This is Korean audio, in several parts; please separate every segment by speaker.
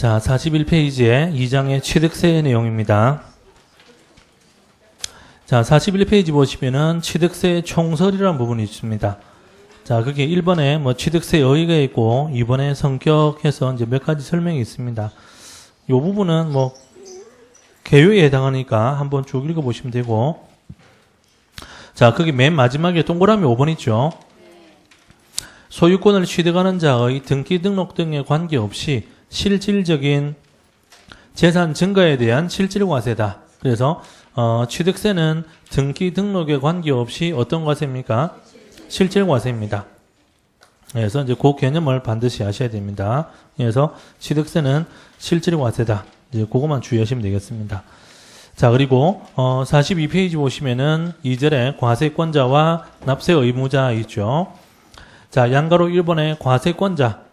Speaker 1: 자, 41페이지에 2장의 취득세 내용입니다. 자, 41페이지 보시면은 취득세 총설이라는 부분이 있습니다. 자, 그게 1번에 뭐 취득세 여의가 있고 2번에 성격해서 이제 몇 가지 설명이 있습니다. 이 부분은 뭐 개요에 해당하니까 한번 쭉 읽어보시면 되고, 자, 거기 맨 마지막에 동그라미 5번 있죠. 소유권을 취득하는 자의 등기 등록 등에 관계없이 실질적인 재산 증가에 대한 실질과세다. 그래서 취득세는 등기 등록에 관계없이 어떤 과세입니까? 실질과세입니다. 그래서 이제 그 개념을 반드시 아셔야 됩니다. 그래서 취득세는 실질과세다. 이제 그것만 주의하시면 되겠습니다. 자, 그리고 42페이지 보시면은 2절에 과세권자와 납세 의무자 있죠. 자, 양가로 1번에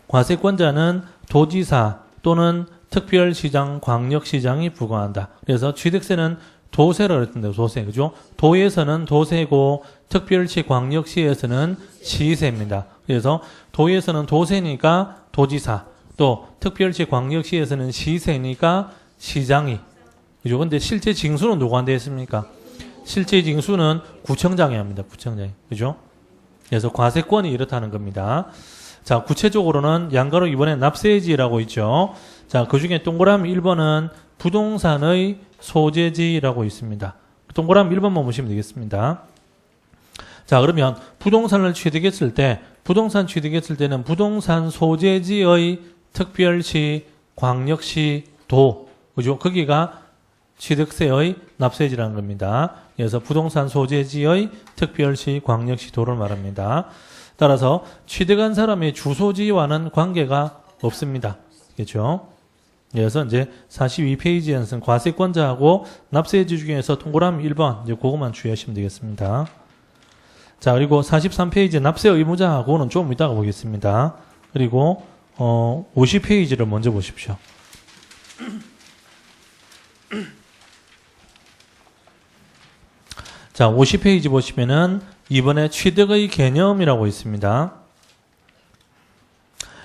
Speaker 1: 과세권자는 도지사 또는 특별시장, 광역시장이 부과한다. 그래서 취득세는 도세라고 했던데요. 도세, 그죠? 도에서는 도세고 특별시, 광역시에서는 시세입니다. 그래서 도에서는 도세니까 도지사, 또 특별시, 광역시에서는 시세니까 시장이, 그죠? 근데 실제 징수는 누구한테 했습니까? 실제 징수는 구청장이 합니다. 구청장이, 그죠? 그래서 과세권이 이렇다는 겁니다. 자, 구체적으로는 양가로 이번에 납세지라고 있죠. 자, 그 중에 동그라미 1번은 부동산의 소재지라고 있습니다. 동그라미 1번만 보시면 되겠습니다. 자, 그러면 부동산을 취득했을 때, 부동산 취득했을 때는 부동산 소재지의 특별시, 광역시, 도, 그죠? 거기가 취득세의 납세지라는 겁니다. 그래서 부동산 소재지의 특별시, 광역시, 도를 말합니다. 따라서 취득한 사람의 주소지와는 관계가 없습니다. 그렇죠? 그래서 이제 42페이지에서는 과세권자하고 납세지 중에서 동그라미 1번, 이제 그것만 주의하시면 되겠습니다. 자, 그리고 43페이지 납세 의무자하고는 좀 이따가 보겠습니다. 그리고 50페이지를 먼저 보십시오. 자, 50페이지 보시면은 이번에 취득의 개념이라고 있습니다.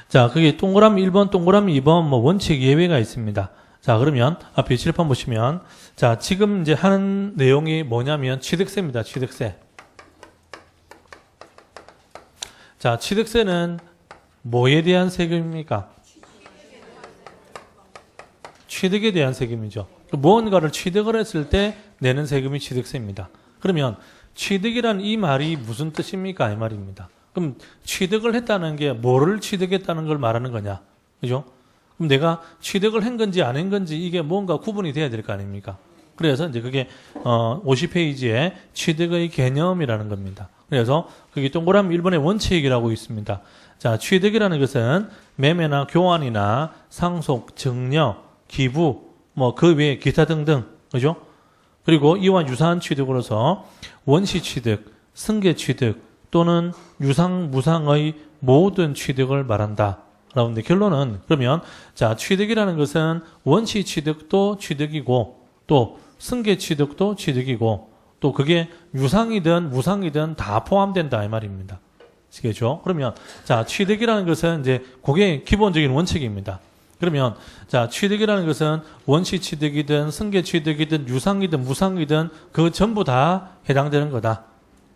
Speaker 1: 자, 그게 동그라미 1번, 동그라미 2번 뭐 원칙 예외가 있습니다. 자, 그러면 앞에 칠판 보시면, 자, 지금 이제 하는 내용이 뭐냐면 취득세입니다. 취득세. 자, 취득세는 뭐에 대한 세금입니까? 취득에 대한 세금이죠. 무언가를 취득을 했을 때 내는 세금이 취득세입니다. 그러면 취득이란 이 말이 무슨 뜻입니까? 이 말입니다. 그럼 취득을 했다는 게 뭐를 취득했다는 걸 말하는 거냐? 그죠? 그럼 내가 취득을 한 건지 안 한 건지 이게 뭔가 구분이 돼야 될 거 아닙니까? 그래서 이제 그게 50페이지에 취득의 개념이라는 겁니다. 그래서 그게 동그라미 1번의 원칙이라고 있습니다. 자, 취득이라는 것은 매매나 교환이나 상속, 증여, 기부, 뭐 그 외에 기타 등등, 그죠? 그리고 이와 유사한 취득으로서 원시 취득, 승계 취득 또는 유상, 무상의 모든 취득을 말한다. 라는데 결론은 그러면 자, 취득이라는 것은 원시 취득도 취득이고 또 승계 취득도 취득이고 또 그게 유상이든 무상이든 다 포함된다 이 말입니다. 아시겠죠? 그러면 자, 취득이라는 것은 이제 그게 기본적인 원칙입니다. 그러면 자, 취득이라는 것은 원시 취득이든 승계 취득이든 유상이든 무상이든 그 전부 다 해당되는 거다.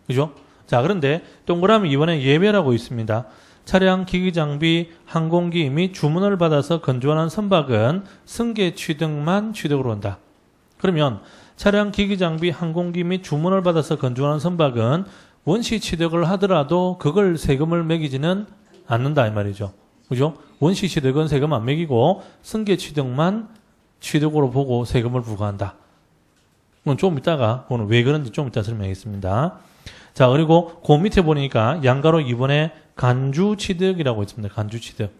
Speaker 1: 그죠? 자, 그런데 동그라미 2번에 예외라고 있습니다. 차량, 기기, 장비, 항공기 및 주문을 받아서 건조하는 선박은 승계 취득만 취득으로 온다. 그러면 차량, 기기, 장비, 항공기 및 주문을 받아서 건조하는 선박은 원시 취득을 하더라도 그걸 세금을 매기지는 않는다 이 말이죠. 그죠? 원시 취득은 세금 안 매기고 승계 취득만 취득으로 보고 세금을 부과한다. 그건 좀 이따가 오늘 왜 그런지 좀 이따 설명하겠습니다. 자, 그리고 그 밑에 보니까 양가로 2번에 간주 취득이라고 있습니다. 간주 취득.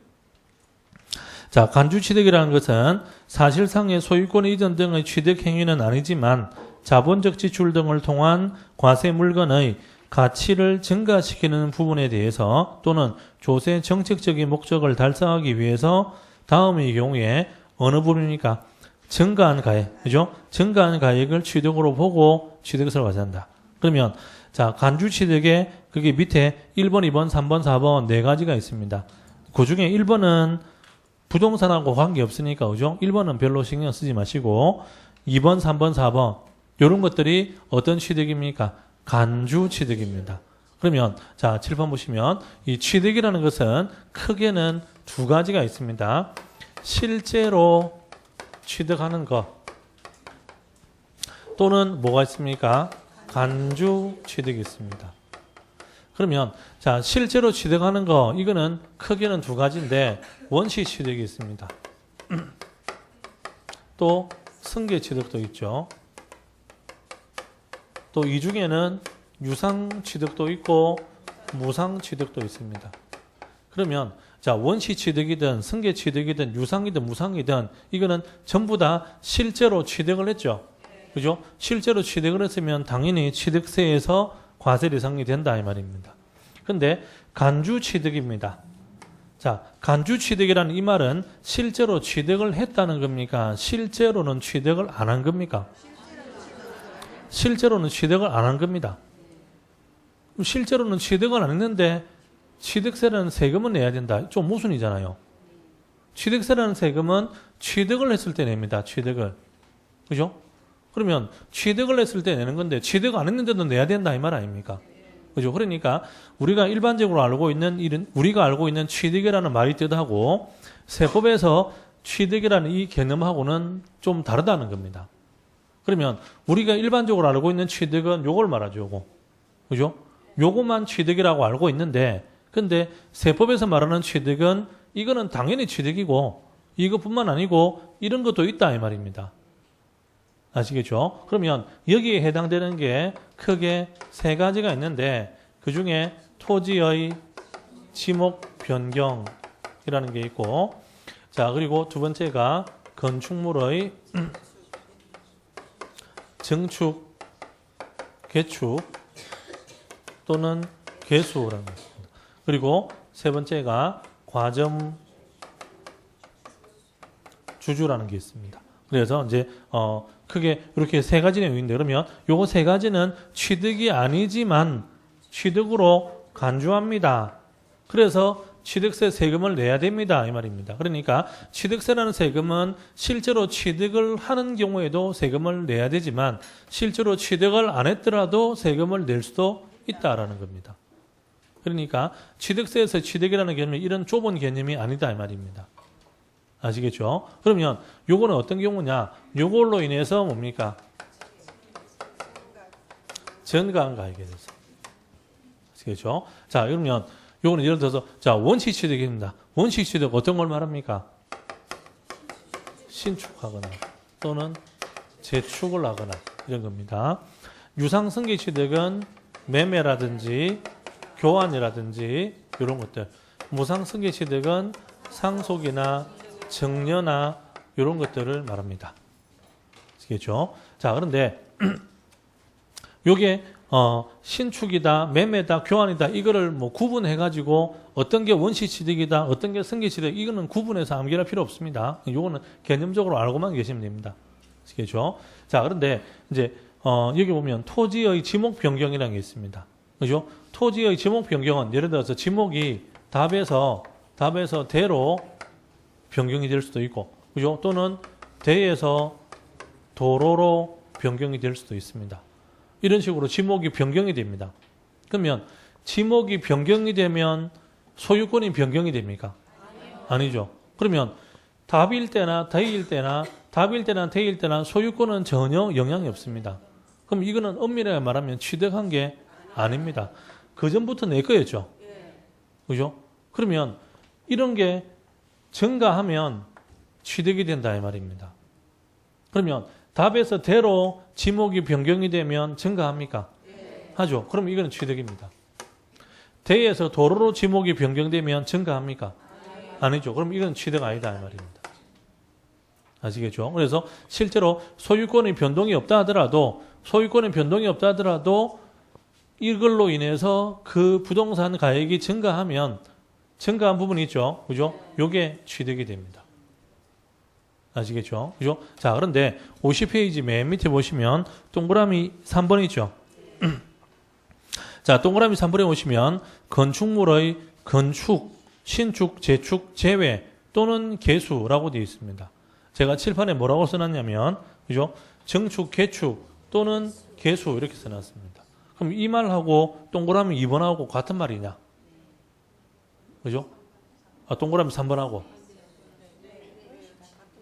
Speaker 1: 자, 간주 취득이라는 것은 사실상의 소유권 이전 등의 취득 행위는 아니지만 자본적 지출 등을 통한 과세 물건의 가치를 증가시키는 부분에 대해서 또는 조세 정책적인 목적을 달성하기 위해서 다음의 경우에 어느 부분입니까? 증가한 가액, 그죠? 증가한 가액을 취득으로 보고 취득세를 과세한다. 그러면 자, 간주 취득에 그게 밑에 1번, 2번, 3번, 4번 네 가지가 있습니다. 그 중에 1번은 부동산하고 관계없으니까, 그죠? 1번은 별로 신경 쓰지 마시고, 2번, 3번, 4번, 이런 것들이 어떤 취득입니까? 간주 취득입니다. 그러면, 자, 7번 보시면, 이 취득이라는 것은 크게는 두 가지가 있습니다. 실제로 취득하는 것, 또는 뭐가 있습니까? 간주 취득이 있습니다. 그러면 자 실제로 취득하는 거 이거는 크게는 두 가지인데 원시 취득이 있습니다. 또 승계 취득도 있죠. 또 이 중에는 유상 취득도 있고 무상 취득도 있습니다. 그러면 자 원시 취득이든 승계 취득이든 유상이든 무상이든 이거는 전부 다 실제로 취득을 했죠. 그죠? 실제로 취득을 했으면 당연히 취득세에서 과세 대상이 된다 이 말입니다. 근데 간주 취득입니다. 자, 간주 취득이라는 이 말은 실제로 취득을 했다는 겁니까? 실제로는 취득을 안 한 겁니까? 실제로는 취득을 안 한 겁니다. 실제로는 취득을 안 했는데 취득세라는 세금은 내야 된다. 좀 모순이잖아요. 취득세라는 세금은 취득을 했을 때 냅니다. 취득을. 그죠? 그러면 취득을 했을 때 내는 건데 취득 안 했는데도 내야 된다 이 말 아닙니까? 그죠? 그러니까 우리가 일반적으로 알고 있는 우리가 알고 있는 취득이라는 말이 뜻하고 세법에서 취득이라는 이 개념하고는 좀 다르다는 겁니다. 그러면 우리가 일반적으로 알고 있는 취득은 요걸 말하죠, 요거. 그죠? 요것만 취득이라고 알고 있는데 근데 세법에서 말하는 취득은 이거는 당연히 취득이고 이것뿐만 아니고 이런 것도 있다 이 말입니다. 아시겠죠? 그러면 여기에 해당되는 게 크게 세 가지가 있는데 그 중에 토지의 지목 변경이라는 게 있고 자 그리고 두 번째가 건축물의 증축, 개축 또는 개수라는 거 있습니다. 그리고 세 번째가 과점 주주라는 게 있습니다. 그래서 이제 크게 이렇게 세 가지 내용인데 그러면 요거 세 가지는 취득이 아니지만 취득으로 간주합니다. 그래서 취득세 세금을 내야 됩니다. 이 말입니다. 그러니까 취득세라는 세금은 실제로 취득을 하는 경우에도 세금을 내야 되지만 실제로 취득을 안 했더라도 세금을 낼 수도 있다라는 겁니다. 그러니까 취득세에서 취득이라는 개념이 이런 좁은 개념이 아니다 이 말입니다. 아시겠죠? 그러면 요거는 어떤 경우냐? 요걸로 인해서 뭡니까? 전가한가액에 대해서. 아시겠죠? 자, 그러면 요거는 예를 들어서 자, 원시 취득입니다. 원시 취득 어떤 걸 말합니까? 신축하거나 또는 재축을 하거나 이런 겁니다. 유상 승계 취득은 매매라든지 교환이라든지 이런 것들. 무상 승계 취득은 상속이나 정려나 이런 것들을 말합니다. 아시겠죠? 자, 그런데 요게 신축이다, 매매다, 교환이다 이거를 뭐 구분해 가지고 어떤 게 원시 취득이다, 어떤 게 승계 취득 이거는 구분해서 암기할 필요 없습니다. 요거는 개념적으로 알고만 계시면 됩니다. 아시겠죠? 자, 그런데 이제 여기 보면 토지의 지목 변경이라는 게 있습니다. 그죠? 토지의 지목 변경은 예를 들어서 지목이 답에서 대로 변경이 될 수도 있고, 그죠? 또는 대에서 도로로 변경이 될 수도 있습니다. 이런 식으로 지목이 변경이 됩니다. 그러면 지목이 변경이 되면 소유권이 변경이 됩니까? 아니죠. 그러면 답일 때나 대일 때나 대일 때나 소유권은 전혀 영향이 없습니다. 그럼 이거는 엄밀하게 말하면 취득한 게 아닙니다. 그 전부터 내 거였죠. 그죠? 그러면 이런 게 증가하면 취득이 된다 이 말입니다. 그러면 답에서 대로 지목이 변경이 되면 증가합니까? 하죠. 그럼 이거는 취득입니다. 대에서 도로로 지목이 변경되면 증가합니까? 아니죠. 그럼 이건 취득 아니다 이 말입니다. 아시겠죠? 그래서 실제로 소유권의 변동이 없다 하더라도 이걸로 인해서 그 부동산 가액이 증가한 부분이 있죠. 그죠? 요게 취득이 됩니다. 아시겠죠? 그죠? 자, 그런데 50페이지 맨 밑에 보시면 동그라미 3번 있죠. 자, 동그라미 3번에 보시면 건축물의 건축, 신축, 재축, 재외 또는 개수라고 되어 있습니다. 제가 칠판에 뭐라고 써놨냐면, 그죠? 정축, 개축 또는 개수 이렇게 써놨습니다. 그럼 이 말하고 동그라미 2번하고 같은 말이냐? 그죠? 동그라미 3번하고.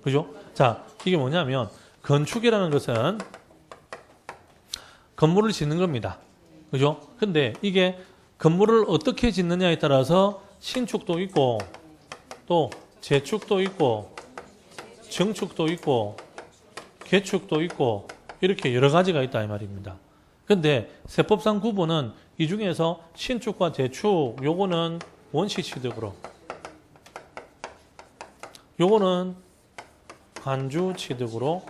Speaker 1: 그죠? 자, 이게 뭐냐면, 건축이라는 것은 건물을 짓는 겁니다. 그죠? 근데 이게 건물을 어떻게 짓느냐에 따라서 신축도 있고, 또 재축도 있고, 정축도 있고, 개축도 있고, 이렇게 여러 가지가 있다 이 말입니다. 근데 세법상 구분은 이 중에서 신축과 재축, 요거는 원시 취득으로, 요거는 간주 취득으로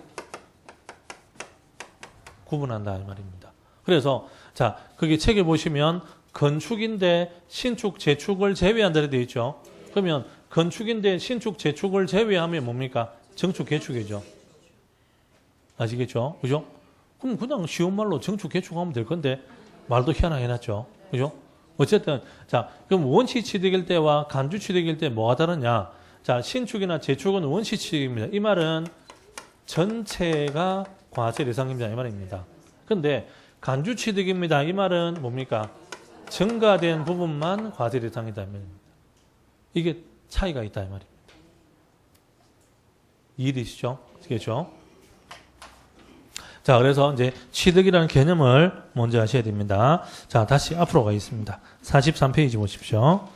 Speaker 1: 구분한다 이 말입니다. 그래서 자, 거기 책에 보시면 건축인데 신축, 재축을 제외한다 되어 있죠. 그러면 건축인데 신축, 재축을 제외하면 뭡니까? 정축, 개축이죠. 아시겠죠? 그죠? 그럼 그냥 쉬운 말로 정축, 개축하면 될 건데 말도 희한하게 해놨죠. 그죠? 어쨌든 자, 그럼 원시 취득일 때와 간주 취득일 때 뭐가 다르냐? 자, 신축이나 재축은 원시 취득입니다. 이 말은 전체가 과세 대상입니다. 이 말입니다. 근데 간주 취득입니다. 이 말은 뭡니까? 증가된 부분만 과세 대상이다. 이 말입니다. 이게 차이가 있다. 이 말입니다. 이해되시죠? 아시겠죠? 자, 그래서 이제 취득이라는 개념을 먼저 아셔야 됩니다. 자, 다시 앞으로 가겠습니다. 43페이지 보십시오.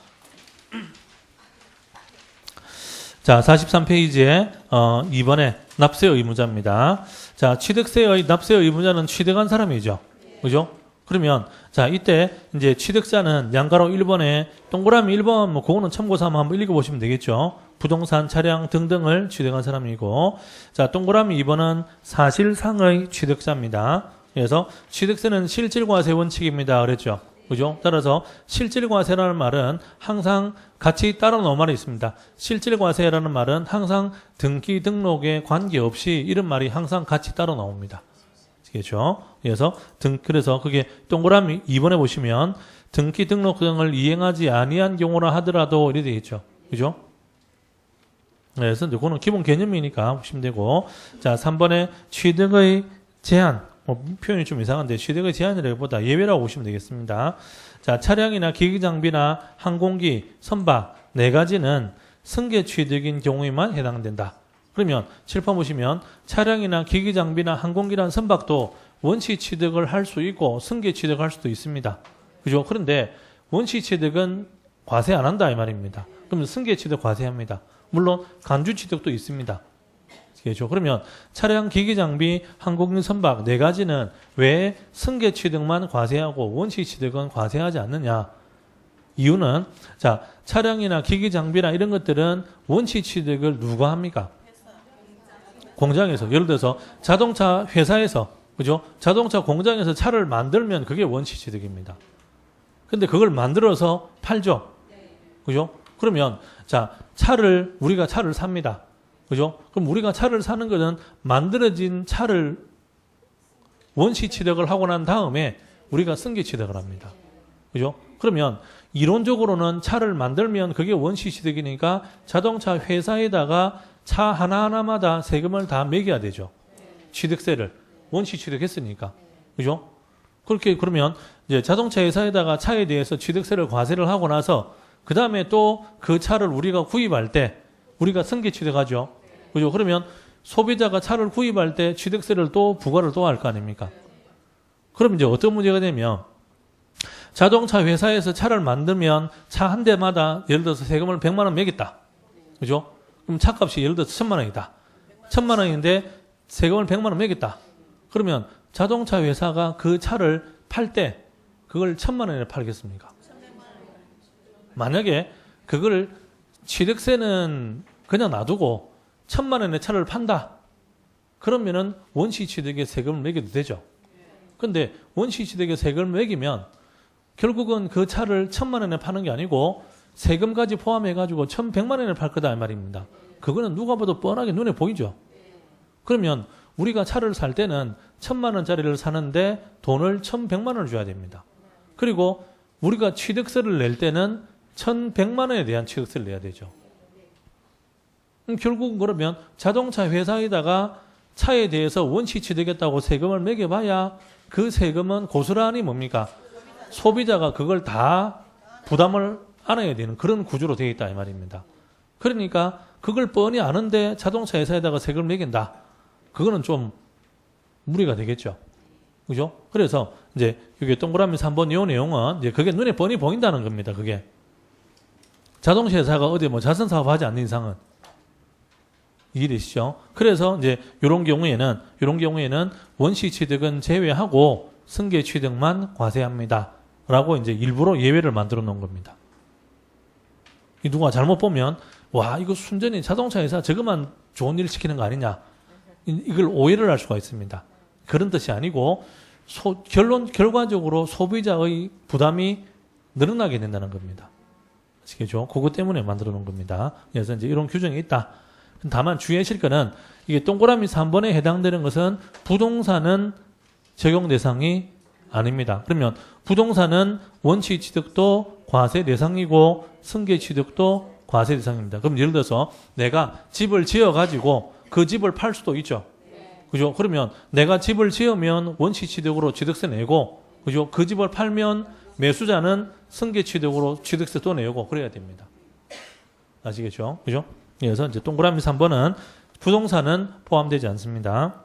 Speaker 1: 자, 43페이지에 2번에 납세 의무자입니다. 자, 취득세의 납세 의무자는 취득한 사람이죠. 그죠? 그러면 자, 이때 이제 취득자는 양가로 1번에 동그라미 1번 뭐 그거는 참고 삼아 한번 읽어 보시면 되겠죠. 부동산, 차량 등등을 취득한 사람이고, 자, 동그라미 2번은 사실상의 취득자입니다. 그래서 취득세는 실질과세 원칙입니다. 그랬죠. 그죠? 따라서 실질과세라는 말은 항상 같이 따라 나온 말이 있습니다. 실질과세라는 말은 항상 등기 등록에 관계없이 이런 말이 항상 같이 따라 나옵니다. 아시겠죠? 그래서 그게 동그라미 2번에 보시면 등기 등록 등을 이행하지 아니한 경우라 하더라도 이렇게 되겠죠. 그죠? 그래서 이거는 기본 개념이니까 보시면 되고, 자, 3번에 취득의 제한. 표현이 좀 이상한데 취득의 제한이라기보다 예외라고 보시면 되겠습니다. 자, 차량이나 기기장비나 항공기, 선박 네 가지는 승계 취득인 경우에만 해당된다. 그러면 칠판 보시면 차량이나 기기장비나 항공기란 선박도 원시 취득을 할 수 있고 승계 취득할 수도 있습니다. 그죠? 그런데 원시 취득은 과세 안 한다 이 말입니다. 그러면 승계 취득 과세합니다. 물론 간주 취득도 있습니다. 그렇죠? 그러면 차량, 기기 장비, 항공기, 선박 네 가지는 왜 승계 취득만 과세하고 원시 취득은 과세하지 않느냐? 이유는 자, 차량이나 기기 장비나 이런 것들은 원시 취득을 누가 합니까? 공장에서. 예를 들어서 자동차 회사에서, 그죠? 자동차 공장에서 차를 만들면 그게 원시 취득입니다. 근데 그걸 만들어서 팔죠. 그죠? 그러면 자, 우리가 차를 삽니다. 그죠? 그럼 우리가 차를 사는 것은 만들어진 차를 원시 취득을 하고 난 다음에 우리가 승계 취득을 합니다. 그죠? 그러면 이론적으로는 차를 만들면 그게 원시 취득이니까 자동차 회사에다가 차 하나하나마다 세금을 다 매겨야 되죠. 취득세를. 원시 취득했으니까. 그죠? 그러면 이제 자동차 회사에다가 차에 대해서 취득세를 과세를 하고 나서 그 다음에 또 그 차를 우리가 구입할 때 우리가 승계 취득하죠. 그죠? 그러면 소비자가 차를 구입할 때 취득세를 또 부과를 또 할 거 아닙니까? 그럼 이제 어떤 문제가 되면 자동차 회사에서 차를 만들면 차 한 대마다 예를 들어서 세금을 100만 원 매겠다. 그죠? 그럼 차값이 예를 들어서 1000만 원이다. 1000만 원인데 세금을 100만 원 매겠다. 그러면 자동차 회사가 그 차를 팔 때 그걸 1000만 원에 팔겠습니까? 만약에 그걸 취득세는 그냥 놔두고 1000만 원의 차를 판다. 그러면은 원시 취득의 세금을 매겨도 되죠. 근데 원시 취득의 세금을 매기면 결국은 그 차를 1000만 원에 파는 게 아니고 세금까지 포함해가지고 1100만 원에 팔 거다 이 말입니다. 그거는 누가 봐도 뻔하게 눈에 보이죠. 그러면 우리가 차를 살 때는 1000만 원짜리를 사는데 돈을 1100만 원을 줘야 됩니다. 그리고 우리가 취득세를 낼 때는 1100만 원에 대한 취득세를 내야 되죠. 결국은 그러면 자동차 회사에다가 차에 대해서 원시 취득했다고 세금을 매겨봐야 그 세금은 고스란히 뭡니까? 소비자가 그걸 다 부담을 안아야 되는 그런 구조로 되어 있다 이 말입니다. 그러니까 그걸 뻔히 아는데 자동차 회사에다가 세금을 매긴다. 그거는 좀 무리가 되겠죠. 그죠? 그래서 이제 이게 동그라미 3번 이 내용은 이제 그게 눈에 뻔히 보인다는 겁니다. 그게 자동차 회사가 어디 뭐 자선 사업 하지 않는 이상은 이해되시죠? 그래서 이제 이런 경우에는 원시 취득은 제외하고 승계 취득만 과세합니다. 라고 이제 일부러 예외를 만들어 놓은 겁니다. 이 누가 잘못 보면 와 이거 순전히 자동차 회사 저것만 좋은 일 시키는 거 아니냐 이걸 오해를 할 수가 있습니다. 그런 뜻이 아니고 결과적으로 소비자의 부담이 늘어나게 된다는 겁니다. 아시겠죠? 그것 때문에 만들어 놓은 겁니다. 그래서 이제 이런 규정이 있다. 다만 주의하실 거는 이게 동그라미 3번에 해당되는 것은 부동산은 적용 대상이 아닙니다. 그러면 부동산은 원시 취득도 과세 대상이고 승계 취득도 과세 대상입니다. 그럼 예를 들어서 내가 집을 지어 가지고 그 집을 팔 수도 있죠. 그죠? 그러면 내가 집을 지으면 원시 취득으로 취득세 내고, 그죠? 그 집을 팔면 매수자는 승계 취득으로 취득세 또 내고 그래야 됩니다. 아시겠죠? 그죠? 그래서 이제 동그라미 3번은 부동산은 포함되지 않습니다.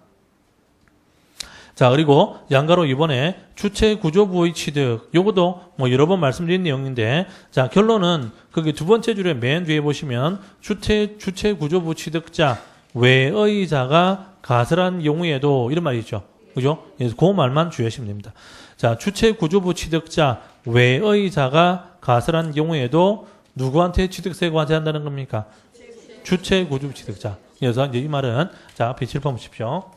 Speaker 1: 자, 그리고 양가로 이번에 주체 구조부의 취득. 요것도 뭐 여러 번 말씀드린 내용인데, 자, 결론은 거기 두 번째 줄에 맨 뒤에 보시면 주체 구조부 취득자 외의 자가 가설한 경우에도 이런 말이 있죠. 그죠? 그래서 그 말만 주의하시면 됩니다. 자, 주체 구조부 취득자 외의 자가 가설한 경우에도 누구한테 취득세 과세한다는 겁니까? 주체 구조부 취득자. 그래서 이제 이 말은 자, 앞에 칠판 보십시오.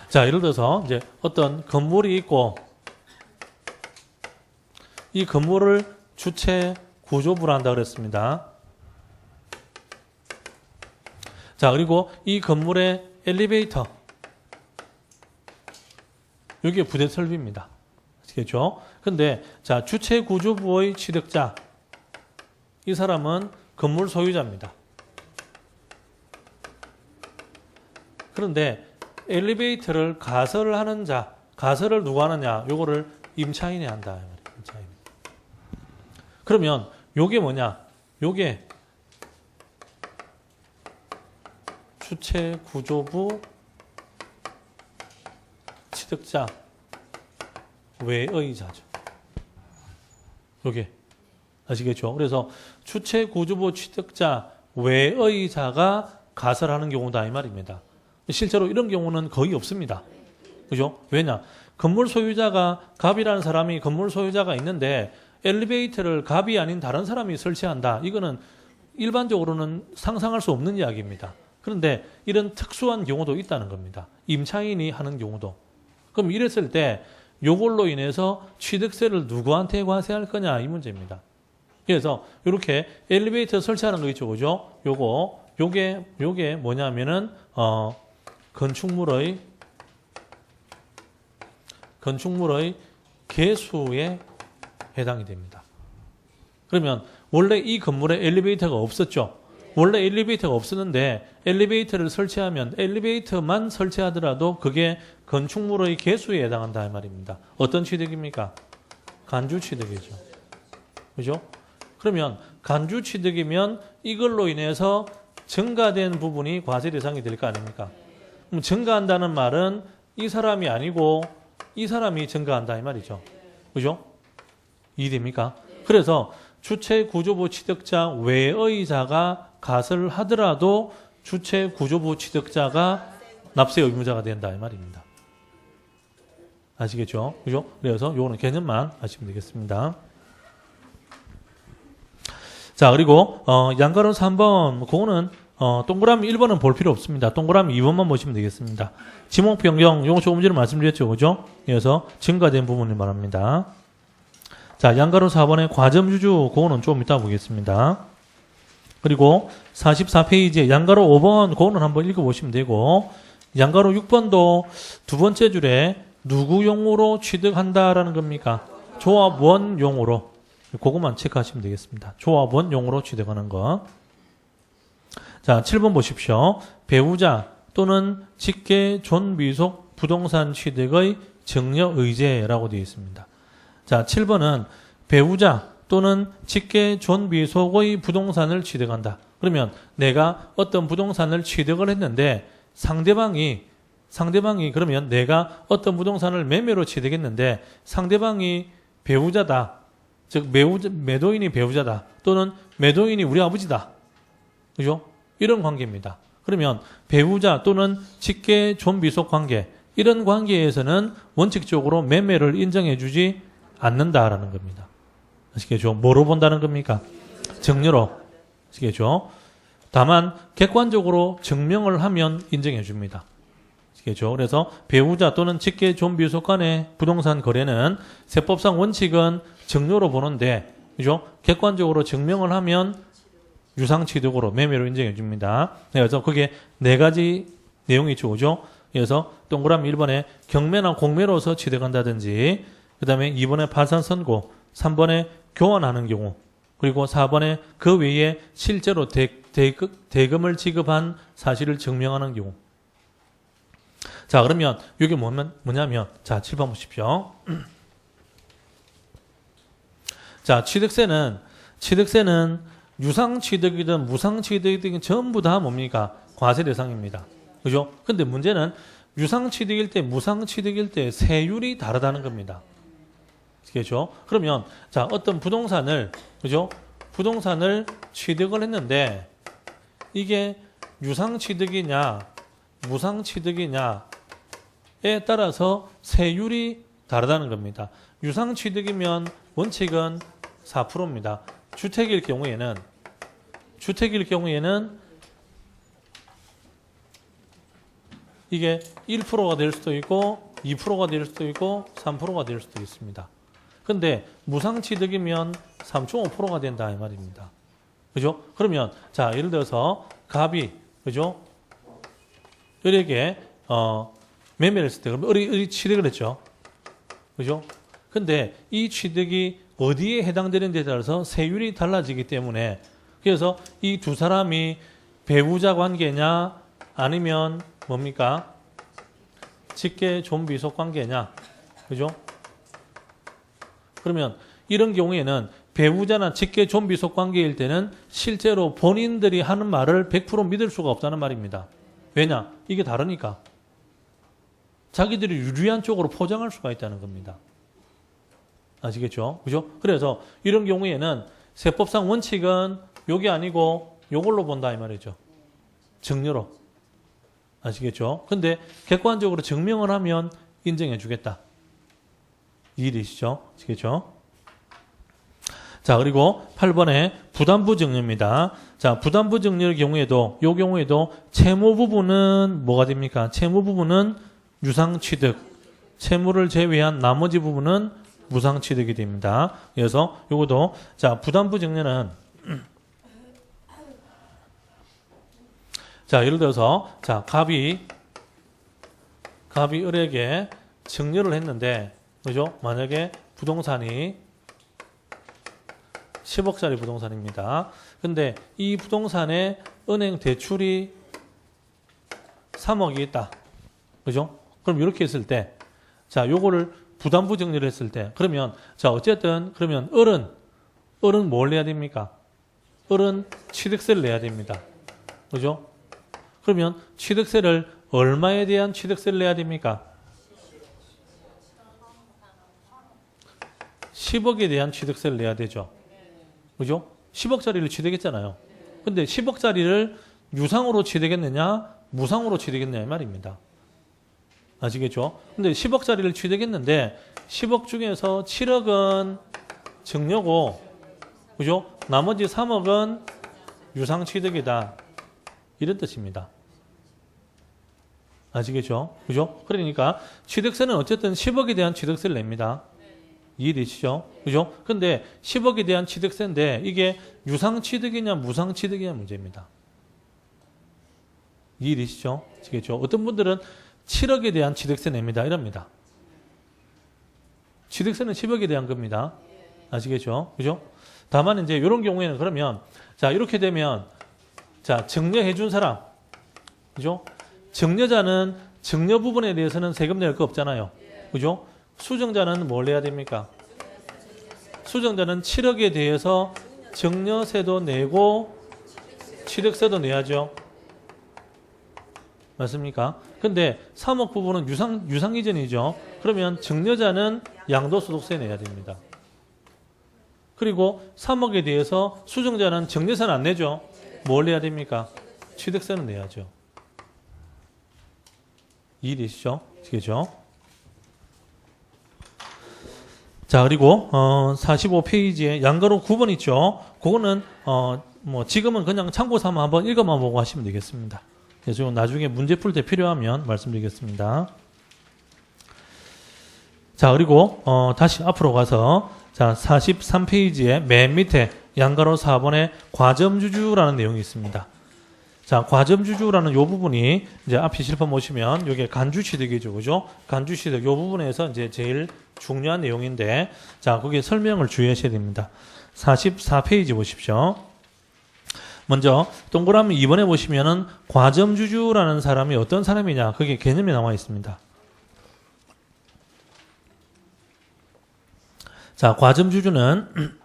Speaker 1: 자, 예를 들어서 이제 어떤 건물이 있고 이 건물을 주체 구조부로 한다 그랬습니다. 자, 그리고 이 건물의 엘리베이터 여기에 부대 설비입니다. 아시겠죠? 근데 자, 주체 구조부의 취득자 이 사람은 건물 소유자입니다. 그런데 엘리베이터를 가설을 하는 자, 가설을 누가 하느냐? 요거를 임차인이 한다. 임차인. 그러면 요게 뭐냐? 요게 주체 구조부 취득자 외의 자죠. 요게 아시겠죠? 그래서 주체 구조부 취득자 외의 자가 가설하는 경우다 이 말입니다. 실제로 이런 경우는 거의 없습니다. 그죠? 왜냐? 건물 소유자가 갑이라는 사람이 건물 소유자가 있는데 엘리베이터를 갑이 아닌 다른 사람이 설치한다. 이거는 일반적으로는 상상할 수 없는 이야기입니다. 그런데 이런 특수한 경우도 있다는 겁니다. 임차인이 하는 경우도. 그럼 이랬을 때 요걸로 인해서 취득세를 누구한테 과세할 거냐 이 문제입니다. 그래서 이렇게 엘리베이터 설치하는 거 있죠. 그죠? 요게 뭐냐면은 건축물의 개수에 해당이 됩니다. 그러면 원래 이 건물에 엘리베이터가 없었죠. 원래 엘리베이터가 없었는데 엘리베이터를 설치하면 엘리베이터만 설치하더라도 그게 건축물의 개수에 해당한다 이 말입니다. 어떤 취득입니까? 간주 취득이죠. 그죠? 그러면 간주 취득이면 이걸로 인해서 증가된 부분이 과세 대상이 될 거 아닙니까? 그럼 증가한다는 말은 이 사람이 아니고 이 사람이 증가한다 이 말이죠. 그죠? 이해됩니까? 그래서 주체 구조부 취득자 외의 자가 가설을 하더라도 주체 구조부 취득자가 납세 의무자가 된다 이 말입니다. 아시겠죠? 그죠? 그래서 요거는 개념만 아시면 되겠습니다. 자, 그리고 양가로 3번 그거는 동그라미 1번은 볼 필요 없습니다. 동그라미 2번만 보시면 되겠습니다. 지목 변경 요거 조금 전에 말씀드렸죠. 그죠? 그래서 증가된 부분을 말합니다. 자, 양가로 4번의 과점주주 그거는 좀 이따 보겠습니다. 그리고 44페이지에 양가로 5번 그거는 한번 읽어보시면 되고 양가로 6번도 두 번째 줄에 누구용으로 취득한다라는 겁니까? 조합원용으로. 그것만 체크하시면 되겠습니다. 조합원 용으로 취득하는 거. 자, 7번 보십시오. 배우자 또는 직계 존비속 부동산 취득의 증여 의제라고 되어 있습니다. 자, 7번은 배우자 또는 직계 존비속의 부동산을 취득한다. 그러면 내가 어떤 부동산을 취득을 했는데 상대방이 그러면 내가 어떤 부동산을 매매로 취득했는데 상대방이 배우자다. 즉 매도인이 배우자다. 또는 매도인이 우리 아버지다. 그죠? 이런 관계입니다. 그러면 배우자 또는 직계 존비속 관계 이런 관계에서는 원칙적으로 매매를 인정해 주지 않는다라는 겁니다. 아시겠죠? 뭐로 본다는 겁니까? 증여로. 아시겠죠? 다만 객관적으로 증명을 하면 인정해 줍니다. 아시겠죠? 그래서 배우자 또는 직계 존비속 간의 부동산 거래는 세법상 원칙은 증여로 보는데 그죠? 객관적으로 증명을 하면 유상취득으로 매매로 인정해 줍니다. 그래서 그게 네 가지 내용이 있죠. 그죠? 그래서 동그라미 1번에 경매나 공매로서 취득한다든지 그 다음에 2번에 파산 선고 3번에 교환하는 경우 그리고 4번에 그 외에 실제로 대금을 지급한 사실을 증명하는 경우. 자, 그러면 이게 뭐냐면 자, 7번 보십시오. 자, 취득세는 유상취득이든 무상취득이든 전부 다 뭡니까? 과세 대상입니다. 그죠? 근데 문제는 유상취득일 때, 무상취득일 때 세율이 다르다는 겁니다. 그렇죠? 그러면, 자, 어떤 부동산을, 그죠? 부동산을 취득을 했는데, 이게 유상취득이냐, 무상취득이냐에 따라서 세율이 다르다는 겁니다. 유상취득이면 원칙은 4%입니다. 주택일 경우에는 이게 1%가 될 수도 있고 2%가 될 수도 있고 3%가 될 수도 있습니다. 근데 무상취득이면 3.5%가 된다 이 말입니다. 그죠? 그러면 자, 예를 들어서 갑이 그죠? 을에게 매매를 했을 때 그럼 을이 취득을 했죠. 그죠? 근데 이 취득이 어디에 해당되는지에 따라서 세율이 달라지기 때문에 그래서 이 두 사람이 배우자 관계냐 아니면 뭡니까? 직계 존비속 관계냐. 그죠? 그러면 이런 경우에는 배우자나 직계 존비속 관계일 때는 실제로 본인들이 하는 말을 100% 믿을 수가 없다는 말입니다. 왜냐? 이게 다르니까. 자기들이 유리한 쪽으로 포장할 수가 있다는 겁니다. 아시겠죠? 그죠? 그래서 이런 경우에는 세법상 원칙은 요게 아니고 요걸로 본다 이 말이죠. 증여로. 아시겠죠? 근데 객관적으로 증명을 하면 인정해 주겠다. 이해되시죠? 아시겠죠? 자, 그리고 8번에 부담부 증여입니다. 자, 부담부 증여의 경우에도 요 경우에도 채무 부분은 뭐가 됩니까? 채무 부분은 유상취득. 채무를 제외한 나머지 부분은 무상취득이 됩니다. 그래서 요것도 자, 부담부 증여는 자, 예를 들어서 자, 갑이 을에게 증여를 했는데 그죠? 만약에 부동산이 10억짜리 부동산입니다. 근데 이 부동산에 은행 대출이 3억이 있다. 그죠? 그럼 이렇게 했을 때 자, 요거를 부담부 증여를 했을 때 그러면 자, 어쨌든 그러면 을은 뭘 내야 됩니까? 을은 취득세를 내야 됩니다. 그죠? 그러면 취득세를 얼마에 대한 취득세를 내야 됩니까? 10억에 대한 취득세를 내야 되죠. 그죠? 10억짜리를 취득했잖아요. 근데 10억짜리를 유상으로 취득했느냐, 무상으로 취득했느냐 이 말입니다. 아시겠죠? 근데 10억짜리를 취득했는데 10억 중에서 7억은 증여고, 그죠? 나머지 3억은 유상취득이다. 이런 뜻입니다. 아시겠죠? 그죠? 그러니까 취득세는 어쨌든 10억에 대한 취득세를 냅니다. 이해되시죠? 그죠? 근데 10억에 대한 취득세인데 이게 유상취득이냐 무상취득이냐 문제입니다. 이해되시죠? 아시겠죠? 어떤 분들은 7억에 대한 취득세 냅니다. 이럽니다. 취득세는 10억에 대한 겁니다. 아시겠죠? 그죠? 다만 이제 이런 경우에는 그러면 자, 이렇게 되면 자, 증여해 준 사람. 그죠? 증여자는 증여 부분에 대해서는 세금 낼 거 없잖아요. 그죠? 수증자는 뭘 내야 됩니까? 수증자는 7억에 대해서 증여세도 내고 취득세도 내야죠. 맞습니까? 근데 3억 부분은 유상 이전이죠. 그러면 증여자는 양도소득세 내야 됩니다. 그리고 3억에 대해서 수증자는 증여세는 안 내죠. 뭘 내야 됩니까? 취득세는 내야죠. 이해되시죠? 아시겠죠? 자, 그리고 45페이지에 양가로 9번 있죠. 그거는 뭐 지금은 그냥 참고 삼아 한번 읽어만 보고 하시면 되겠습니다. 그래서 나중에 문제 풀 때 필요하면 말씀드리겠습니다. 자, 그리고 다시 앞으로 가서 자, 43페이지에 맨 밑에 양가로 4번에 과점주주라는 내용이 있습니다. 자, 과점주주라는 요 부분이 이제 앞에 실판 보시면 요게 간주취득이죠. 그죠? 간주취득 요 부분에서 이제 제일 중요한 내용인데 자, 거기에 설명을 주의하셔야 됩니다. 44페이지 보십시오. 먼저 동그라미 2번에 보시면은 과점주주라는 사람이 어떤 사람이냐 그게 개념이 나와 있습니다. 자, 과점주주는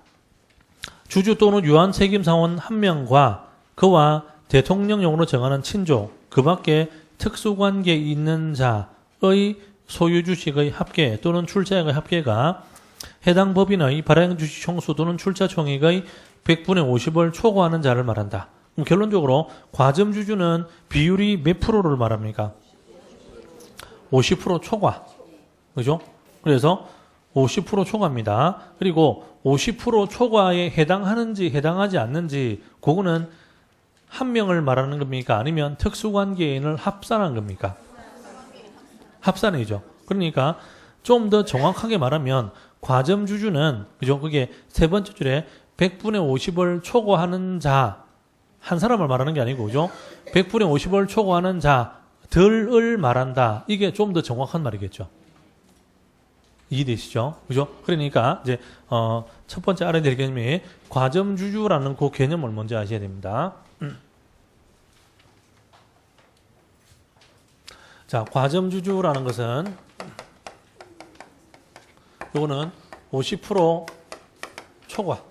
Speaker 1: 주주 또는 유한 책임사원 한 명과 그와 대통령령으로 정하는 친족, 그 밖에 특수관계에 있는 자의 소유주식의 합계 또는 출자액의 합계가 해당 법인의 발행주식 총수 또는 출자 총액의 100분의 50을 초과하는 자를 말한다. 그럼 결론적으로 과점주주는 비율이 몇 프로를 말합니까? 50% 초과. 그죠? 그래서 50% 초과입니다. 그리고 50% 초과에 해당하는지 해당하지 않는지 그거는 한 명을 말하는 겁니까? 아니면 특수관계인을 합산한 겁니까? 합산이죠. 그러니까 좀 더 정확하게 말하면 과점주주는 그죠? 그게 세 번째 줄에 100분의 50을 초과하는 자 한 사람을 말하는 게 아니고 그죠? 100분의 50을 초과하는 자들을 말한다. 이게 좀 더 정확한 말이겠죠. 이해되시죠? 그죠? 그러니까 이제 첫 번째 알아야 될 개념이 과점주주라는 그 개념을 먼저 아셔야 됩니다. 자, 과점주주라는 것은 요거는 50% 초과.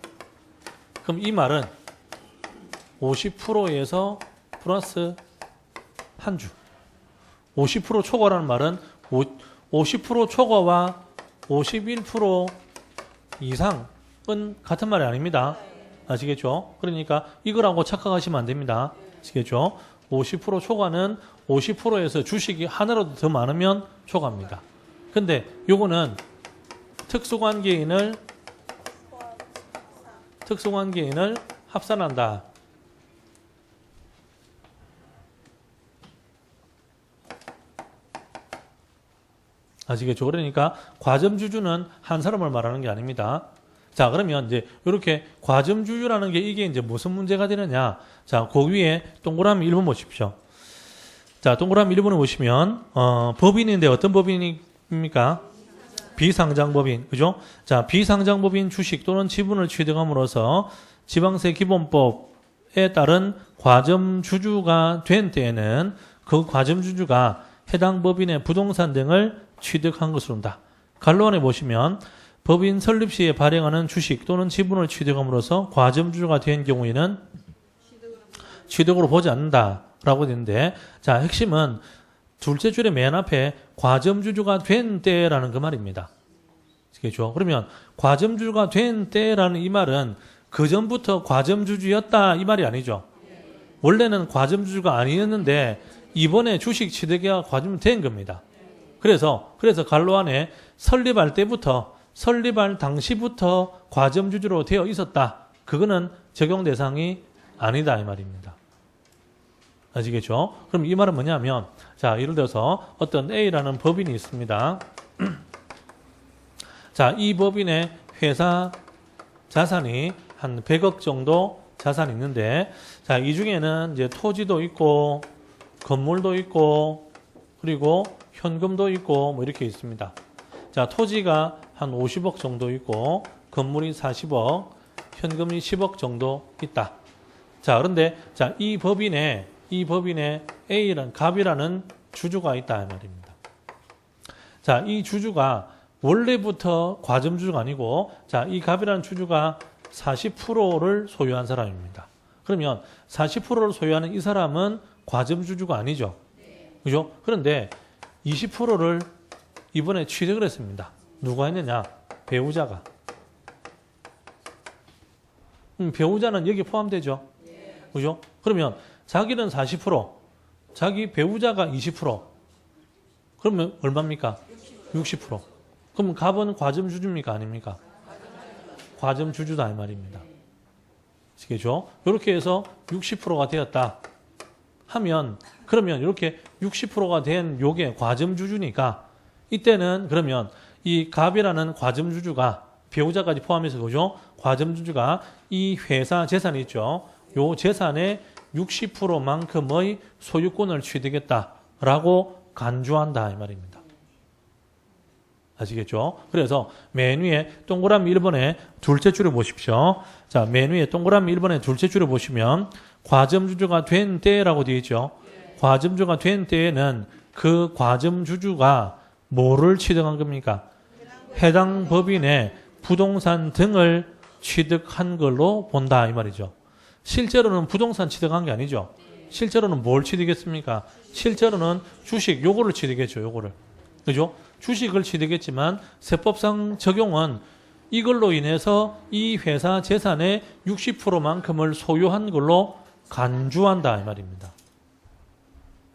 Speaker 1: 그럼 이 말은 50%에서 플러스 한 주. 50% 초과라는 말은 50% 초과와 51% 이상은 같은 말이 아닙니다. 아시겠죠? 그러니까 이거라고 착각하시면 안 됩니다. 아시겠죠? 50% 초과는 50%에서 주식이 하나라도 더 많으면 초과입니다. 근데 요거는 특수관계인을 합산한다. 아시겠죠? 그러니까 과점주주는 한 사람을 말하는 게 아닙니다. 자, 그러면 이제 이렇게 과점주주라는 게 이게 이제 무슨 문제가 되느냐? 자, 그 위에 동그라미 1번 보십시오. 자, 동그라미 1번에 보시면 법인인데 어떤 법인입니까? 비상장법인, 그죠? 자, 비상장법인 주식 또는 지분을 취득함으로써 지방세 기본법에 따른 과점주주가 된 때에는 그 과점주주가 해당 법인의 부동산 등을 취득한 것으로 본다. 간로안에 보시면 법인 설립 시에 발행하는 주식 또는 지분을 취득함으로써 과점주주가 된 경우에는 취득으로 보지 않는다라고 되는데, 자, 핵심은 둘째 줄의 맨 앞에 과점주주가 된 때라는 그 말입니다. 그렇죠? 그러면 과점주주가 된 때라는 이 말은 그 전부터 과점주주였다 이 말이 아니죠. 원래는 과점주주가 아니었는데 이번에 주식 취득이 과점이 된 겁니다. 그래서 간로 안에 설립할 당시부터 과점주주로 되어 있었다. 그거는 적용 대상이 아니다 이 말입니다. 아시겠죠? 그럼 이 말은 뭐냐면, 자, 예를 들어서 어떤 A라는 법인이 있습니다. 자, 이 법인의 회사 자산이 한 100억 정도 자산이 있는데, 자, 이 중에는 이제 토지도 있고, 건물도 있고, 그리고 현금도 있고, 뭐 이렇게 있습니다. 자, 토지가 한 50억 정도 있고, 건물이 40억, 현금이 10억 정도 있다. 자, 그런데 자, 이 법인에 A라는 갑이라는 주주가 있다 이 말입니다. 자, 이 주주가 원래부터 과점주주가 아니고 자, 이 갑이라는 주주가 40%를 소유한 사람입니다. 그러면 40%를 소유하는 이 사람은 과점주주가 아니죠. 그죠? 그런데 20%를 이번에 취득을 했습니다. 누가 했느냐? 배우자가. 배우자는 여기 포함되죠. 그죠? 그러면 자기는 40%, 자기 배우자가 20%. 그러면 얼마입니까? 60%. 그럼 갑은 과점주주입니까? 아닙니까? 과점주주다 이 말입니다. 아시겠죠? 이렇게 해서 60%가 되었다 하면 그러면 이렇게 60%가 된 요게 과점주주니까 이때는 그러면 이 갑이라는 과점주주가 배우자까지 포함해서 그죠? 과점주주가 이 회사 재산이 있죠. 요 재산의 60%만큼의 소유권을 취득했다라고 간주한다 이 말입니다. 아시겠죠? 그래서 맨 위에 동그라미 1번에 둘째 줄을 보십시오. 자, 맨 위에 동그라미 1번에 둘째 줄을 보시면 과점주주가 된 때라고 되어 있죠. 과점주주가 된 때에는 그 과점주주가 뭐를 취득한 겁니까? 해당 법인의 부동산 등을 취득한 걸로 본다 이 말이죠. 실제로는 부동산 취득한 게 아니죠. 실제로는 뭘 취득했습니까? 실제로는 주식 요거를 취득했죠. 요거를. 그죠? 주식을 취득했지만 세법상 적용은 이걸로 인해서 이 회사 재산의 60%만큼을 소유한 걸로 간주한다 이 말입니다.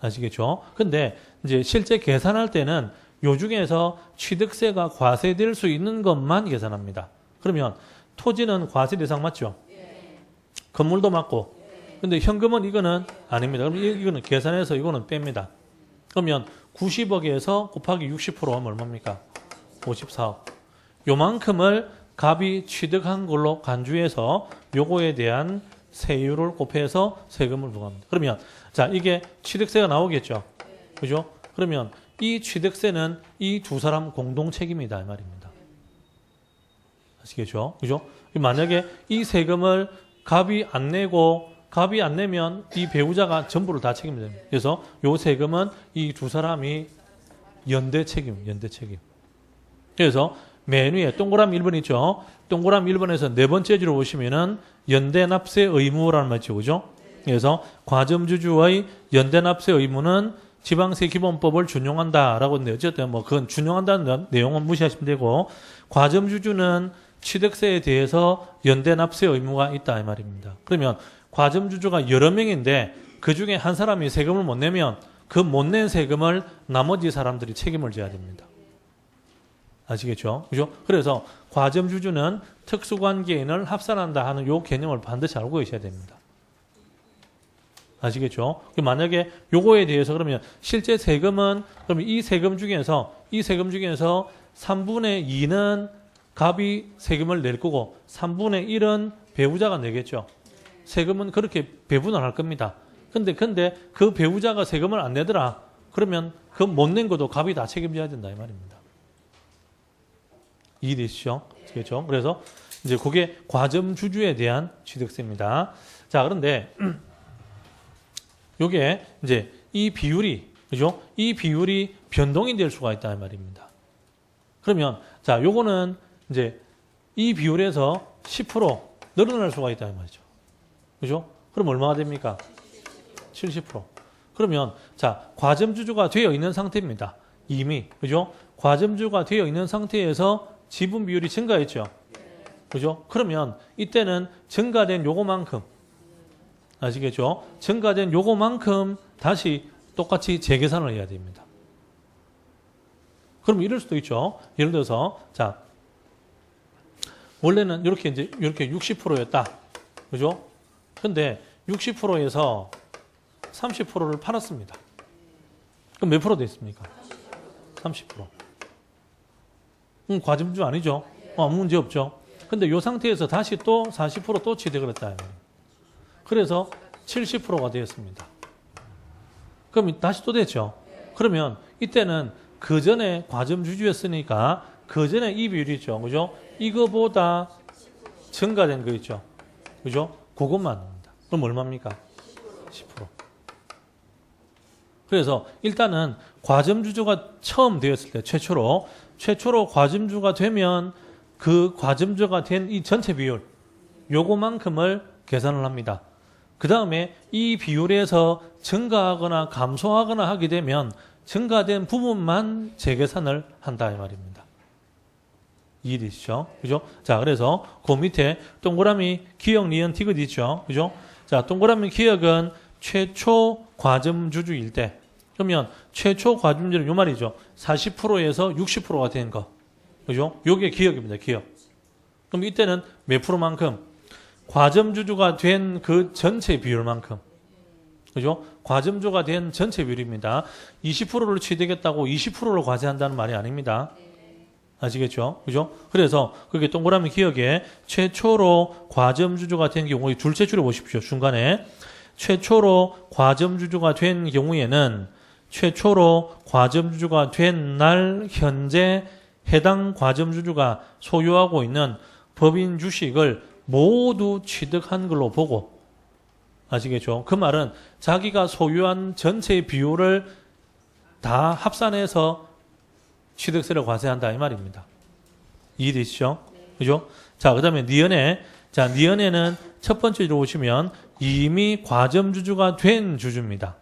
Speaker 1: 아시겠죠? 근데 이제 실제 계산할 때는 요 중에서 취득세가 과세될 수 있는 것만 계산합니다. 그러면 토지는 과세 대상 맞죠? 건물도 맞고. 근데 현금은 이거는 아닙니다. 그럼 이거는 계산해서 이거는 뺍니다. 그러면 90억에서 곱하기 60%하면 얼마입니까? 54억. 요만큼을 갑이 취득한 걸로 간주해서 요거에 대한 세율을 곱해서 세금을 부과합니다. 그러면 자, 이게 취득세가 나오겠죠. 그죠? 그러면 이 취득세는 이 두 사람 공동 책임이다 이 말입니다. 아시겠죠? 그죠? 만약에 이 세금을 갑이 안 내면 이 배우자가 전부를 다 책임이 됩니다. 그래서 요 세금은 이 두 사람이 연대 책임. 그래서 맨 위에 동그라미 1번 있죠. 동그라미 1번에서 네 번째 줄을 보시면은 연대 납세 의무라는 말이죠. 그죠? 그래서 과점주주의 연대 납세 의무는 지방세 기본법을 준용한다라고 했는데 어쨌든 뭐 그건 준용한다는 내용은 무시하시면 되고 과점주주는 취득세에 대해서 연대 납세 의무가 있다 이 말입니다. 그러면 과점주주가 여러 명인데 그중에 한 사람이 세금을 못 내면 그 못 낸 세금을 나머지 사람들이 책임을 져야 됩니다. 아시겠죠? 그죠? 그래서 과점주주는 특수관계인을 합산한다 하는 요 개념을 반드시 알고 계셔야 됩니다. 아시겠죠? 만약에 요거에 대해서 그러면 실제 세금은 그러면 이 세금 중에서 3분의 2는 갑이 세금을 낼 거고 3분의 1은 배우자가 내겠죠. 세금은 그렇게 배분을 할 겁니다. 근데 그 배우자가 세금을 안 내더라. 그러면 그 못 낸 것도 갑이 다 책임져야 된다 이 말입니다. 이해되시죠? 그렇죠? 그래서 이제 그게 과점주주에 대한 취득세입니다. 자, 그런데 요게 이제 이 비율이 그죠? 이 비율이 변동이 될 수가 있다 이 말입니다. 그러면 자, 요거는 이제 이 비율에서 10% 늘어날 수가 있다 이 말이죠. 그죠? 그럼 얼마가 됩니까? 70%. 그러면 자, 과점주주가 되어 있는 상태입니다. 이미 그죠? 과점주가 되어 있는 상태에서 지분 비율이 증가했죠. 그죠? 그러면 이때는 증가된 요거만큼 아시겠죠? 증가된 요거만큼 다시 똑같이 재계산을 해야 됩니다. 그럼 이럴 수도 있죠. 예를 들어서 자, 원래는 이렇게 60%였다. 그죠? 근데 60%에서 30%를 팔았습니다. 그럼 몇 프로 됐습니까? 30%. 과점주 아니죠? 아무 문제 없죠? 근데 이 상태에서 다시 또 40% 또 취득을 했다. 그래서 70%가 되었습니다. 그럼 다시 또 됐죠? 그러면 이때는 그 전에 과점주주였으니까 그 전에 이 비율이 있죠. 그죠? 이거보다 증가된 거 있죠. 그죠? 그것만 합니다. 그럼 얼마입니까? 10%. 그래서 일단은 과점주주가 처음 되었을 때 최초로 과점주가 되면 그 과점주가 된 이 전체 비율 요거만큼을 계산을 합니다. 그 다음에 이 비율에서 증가하거나 감소하거나 하게 되면 증가된 부분만 재계산을 한다 이 말입니다. 이해되시죠? 그죠? 자, 그래서 그 밑에 동그라미 기억, 니은, 디귿 있죠? 그죠? 자, 동그라미 기억은 최초 과점주주일 때, 그러면 최초 과점주주는 요 말이죠. 40%에서 60%가 된 거. 그죠? 요게 기억입니다. 기억. 그럼 이때는 몇 프로만큼? 과점주주가 된 그 전체 비율만큼. 그죠? 과점주가 된 전체 비율입니다. 20%를 취득했다고 20%를 과세한다는 말이 아닙니다. 아시겠죠? 그죠? 그래서 그게 동그라미 기억에 최초로 과점주주가 된 경우에 둘째 줄에 보십시오. 중간에 최초로 과점주주가 된 경우에는 최초로 과점주주가 된 날 현재 해당 과점주주가 소유하고 있는 법인 주식을 모두 취득한 걸로 보고, 아시겠죠? 그 말은 자기가 소유한 전체의 비율을 다 합산해서 취득세를 과세한다 이 말입니다. 이해되시죠? 그죠? 자, 그 다음에 니은에는 첫 번째 줄 보시면 이미 과점주주가 된 주주입니다.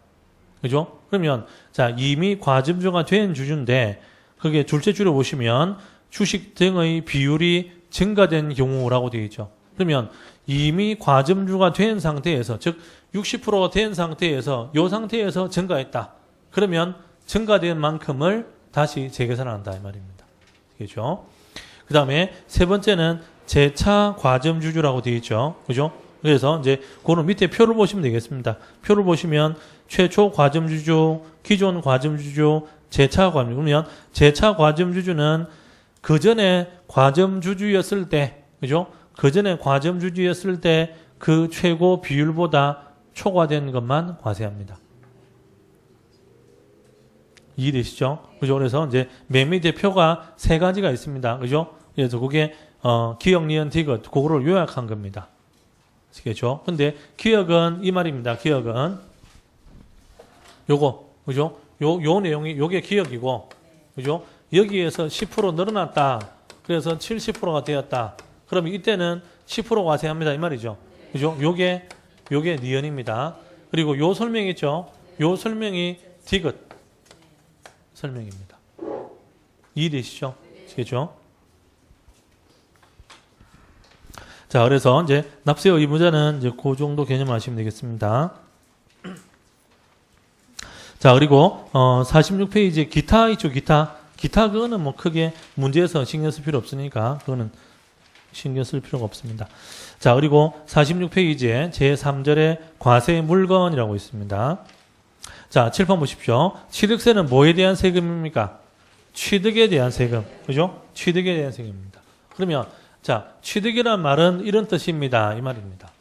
Speaker 1: 그죠? 그러면 자, 이미 과점주주가 된 주주인데 그게 둘째 줄에 보시면 주식 등의 비율이 증가된 경우라고 되어 있죠. 그러면 이미 과점주가 된 상태에서, 즉 60%가 된 상태에서 이 상태에서 증가했다. 그러면 증가된 만큼을 다시 재계산한다 이 말입니다. 그죠? 그 다음에 세 번째는 재차 과점주주라고 되어 있죠. 그죠? 그래서 이제 그거는 밑에 표를 보시면 되겠습니다. 표를 보시면 최초 과점주주, 기존 과점주주, 재차 과점주주. 그러면 재차 과점주주는 그 전에 과점주주였을 때, 그죠? 그 전에 과점주주였을 때 그 최고 비율보다 초과된 것만 과세합니다. 이해되시죠? 그죠? 그래서 이제 맨 밑에 표가 세 가지가 있습니다. 그죠? 그래서 그게 기억, 니은, 디귿 그거를 요약한 겁니다. 아시겠죠? 근데 기억은 이 말입니다. 기억은 요거, 그죠? 요 내용이 요게 기억이고, 그죠? 여기에서 10% 늘어났다. 그래서 70%가 되었다. 그러면 이때는 10% 과세합니다. 이 말이죠. 그죠? 요게 니은입니다. 그리고 요 설명 있죠? 요 설명이 디귿 설명입니다. 이해되시죠? 아시겠죠? 자, 그래서 이제 납세 의무자는 이제 그 정도 개념 아시면 되겠습니다. 자, 그리고 46페이지 기타 있죠? 기타 그거는 뭐 크게 문제에서 신경 쓸 필요 없으니까 그거는 신경 쓸 필요가 없습니다. 자, 그리고 46페이지에 제3절에 과세 물건이라고 있습니다. 자, 칠판 보십시오. 취득세는 뭐에 대한 세금입니까? 취득에 대한 세금. 그죠? 취득에 대한 세금입니다. 그러면 자, 취득이란 말은 이런 뜻입니다. 이 말입니다.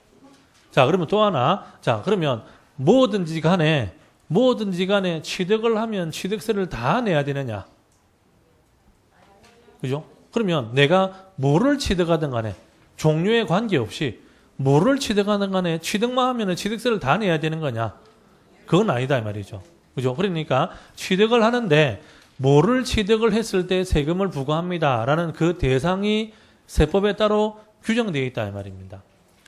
Speaker 1: 자, 그러면 또 하나. 자, 그러면 뭐든지 간에 취득을 하면 취득세를 다 내야 되느냐? 그죠? 그러면 내가 뭐를 취득하든 간에 종류에 관계없이 뭐를 취득하든 간에 취득만 하면 취득세를 다 내야 되는 거냐? 그건 아니다 이 말이죠. 그죠? 그러니까 취득을 하는데 뭐를 취득을 했을 때 세금을 부과합니다. 라는 그 대상이 세법에 따로 규정되어 있다 이 말입니다.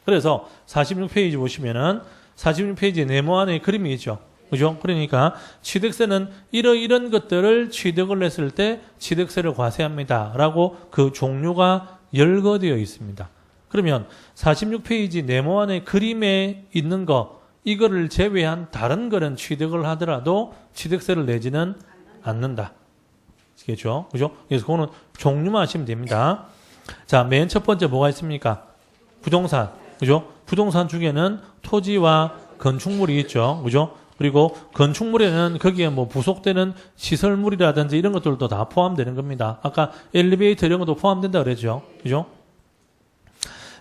Speaker 1: 그래서 46페이지 보시면은 46페이지 네모안에 그림이 있죠. 그죠? 그러니까 취득세는 이런 것들을 취득을 했을 때 취득세를 과세합니다. 라고 그 종류가 열거되어 있습니다. 그러면 46페이지 네모안의 그림에 있는 거 이거를 제외한 다른 거는 취득을 하더라도 취득세를 내지는 않는다. 아시겠죠? 그죠? 그래서 그거는 종류만 하시면 됩니다. 자, 맨 첫 번째 뭐가 있습니까? 부동산. 그죠? 부동산 중에는 토지와 건축물이 있죠. 그죠? 그리고 건축물에는 거기에 뭐 부속되는 시설물이라든지 이런 것들도 다 포함되는 겁니다. 아까 엘리베이터 이런 것도 포함된다 그랬죠. 그죠?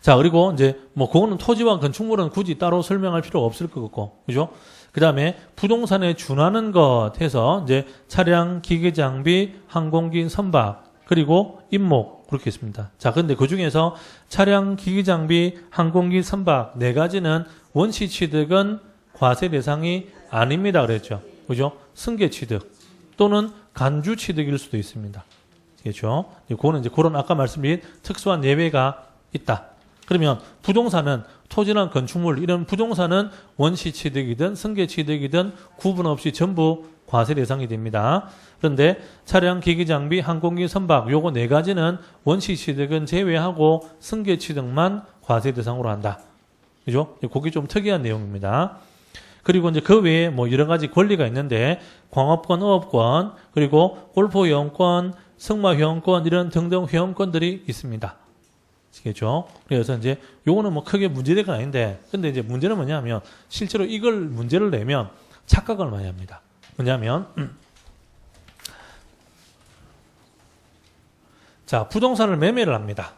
Speaker 1: 자, 그리고 이제 뭐 그거는 토지와 건축물은 굳이 따로 설명할 필요가 없을 것 같고. 그죠? 그다음에 부동산에 준하는 것 해서 이제 차량, 기계 장비, 항공기 선박, 그리고 임목 그렇게 있습니다. 자, 근데 그 중에서 차량, 기기, 장비, 항공기, 선박 네 가지는 원시 취득은 과세 대상이 아닙니다. 그랬죠. 그죠? 승계 취득 또는 간주 취득일 수도 있습니다. 그렇죠? 그거는 이제 그런 아까 말씀드린 특수한 예외가 있다. 그러면 부동산은 토지나 건축물 이런 부동산은 원시 취득이든 승계 취득이든 구분 없이 전부 과세 대상이 됩니다. 그런데 차량, 기기, 장비, 항공기, 선박 요거 네 가지는 원시 취득은 제외하고 승계 취득만 과세 대상으로 한다. 그죠? 그게 좀 특이한 내용입니다. 그리고 이제 그 외에 뭐 여러 가지 권리가 있는데 광업권, 어업권, 그리고 골프 회원권, 승마 회원권 이런 등등 회원권들이 있습니다. 아시겠죠? 그래서 이제 요거는 뭐 크게 문제될 건 아닌데 근데 이제 문제는 뭐냐면 실제로 이걸 문제를 내면 착각을 많이 합니다. 뭐냐면 자, 부동산을 매매를 합니다.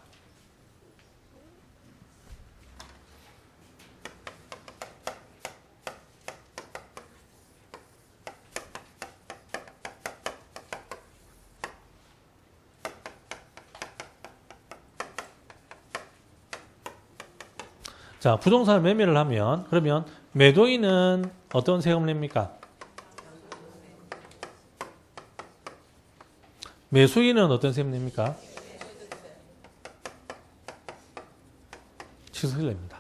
Speaker 1: 자, 부동산을 매매를 하면 그러면 매도인은 어떤 세금을 냅니까? 매수인은 어떤 세금 냅니까? 취득세를 냅니다.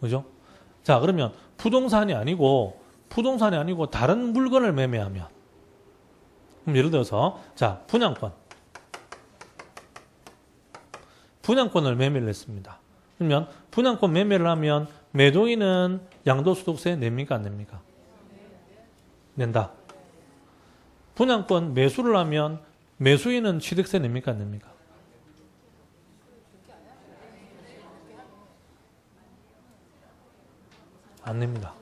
Speaker 1: 그죠? 자, 그러면 부동산이 아니고 다른 물건을 매매하면 그럼 예를 들어서 자, 분양권을 매매를 했습니다. 그러면 분양권 매매를 하면 매도인은 양도소득세 냅니까? 안 냅니까? 낸다. 분양권 매수를 하면 매수인은 취득세 냅니까? 안 냅니까? 안 냅니다.